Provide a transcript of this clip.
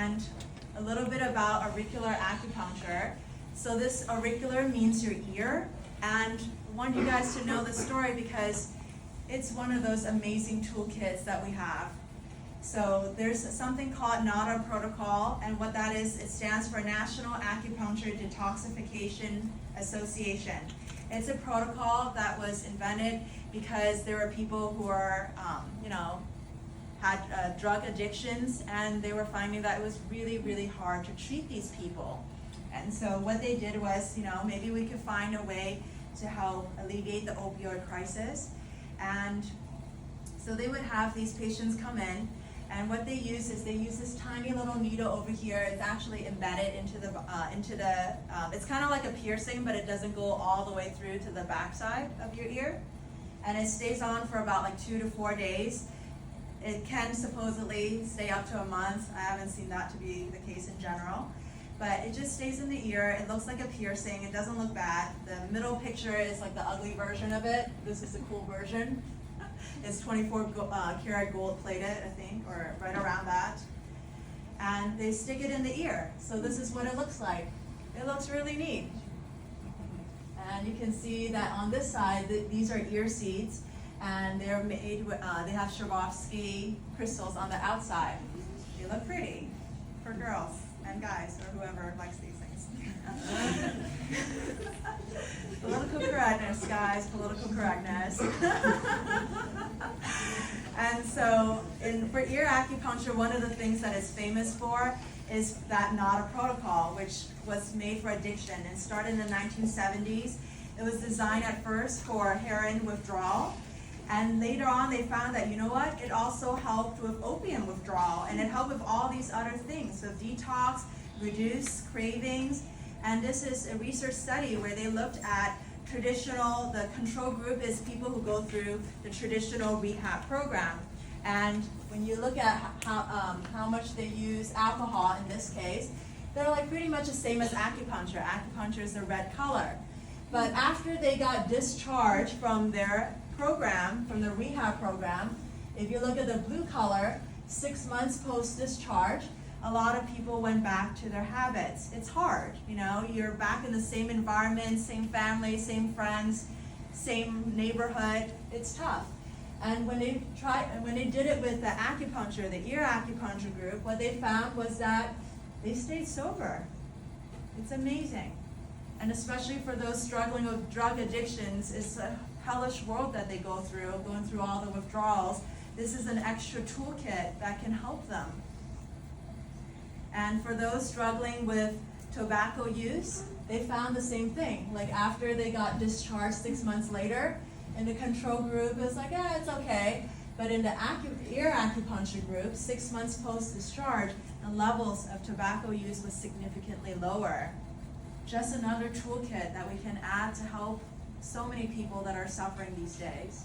And a little bit about auricular acupuncture. So this auricular means your ear, and I want you guys to know the story because it's one of those amazing toolkits that we have. So there's something called NADA protocol, and what that is, it stands for National Acupuncture Detoxification Association. It's a protocol that was invented because there were people who are, had drug addictions, and they were finding that it was really, really hard to treat these people. And so what they did was, maybe we could find a way to help alleviate the opioid crisis. And so they would have these patients come in, and what they use is they use this tiny little needle over here. It's actually embedded into the, it's kind of like a piercing, but it doesn't go all the way through to the backside of your ear. And it stays on for about like 2 to 4 days. It can supposedly stay up to a month. I haven't seen that to be the case in general. But it just stays in the ear. It looks like a piercing. It doesn't look bad. The middle picture is like the ugly version of it. This is the cool version. It's 24 karat gold plated, I think, or right around that. And they stick it in the ear. So this is what it looks like. It looks really neat. And you can see that on this side, these are ear seeds, and they're made with, they have Swarovski crystals on the outside. They look pretty for girls and guys, or whoever likes these things. Political correctness, guys, political correctness. And so for ear acupuncture, one of the things that it's famous for is that NADA protocol, which was made for addiction and started in the 1970s. It was designed at first for heroin withdrawal, and later on they found that, it also helped with opium withdrawal, and it helped with all these other things. So detox, reduce cravings, and this is a research study where they looked at the control group is people who go through the traditional rehab program. And when you look at how much they use alcohol in this case, they're like pretty much the same as acupuncture. Acupuncture is the red color. But after they got discharged from their program, from the rehab program, if you look at the blue color, 6 months post-discharge, a lot of people went back to their habits. It's hard, you're back in the same environment, same family, same friends, same neighborhood. It's tough. And when they did it with the acupuncture, the ear acupuncture group, what they found was that they stayed sober. It's amazing. And especially for those struggling with drug addictions, it's a hellish world that they go through, going through all the withdrawals. This is an extra toolkit that can help them. And for those struggling with tobacco use, they found the same thing. Like after they got discharged 6 months later, in the control group, it's like, it's okay. But in the ear acupuncture group, 6 months post-discharge, the levels of tobacco use was significantly lower. Just another toolkit that we can add to help so many people that are suffering these days.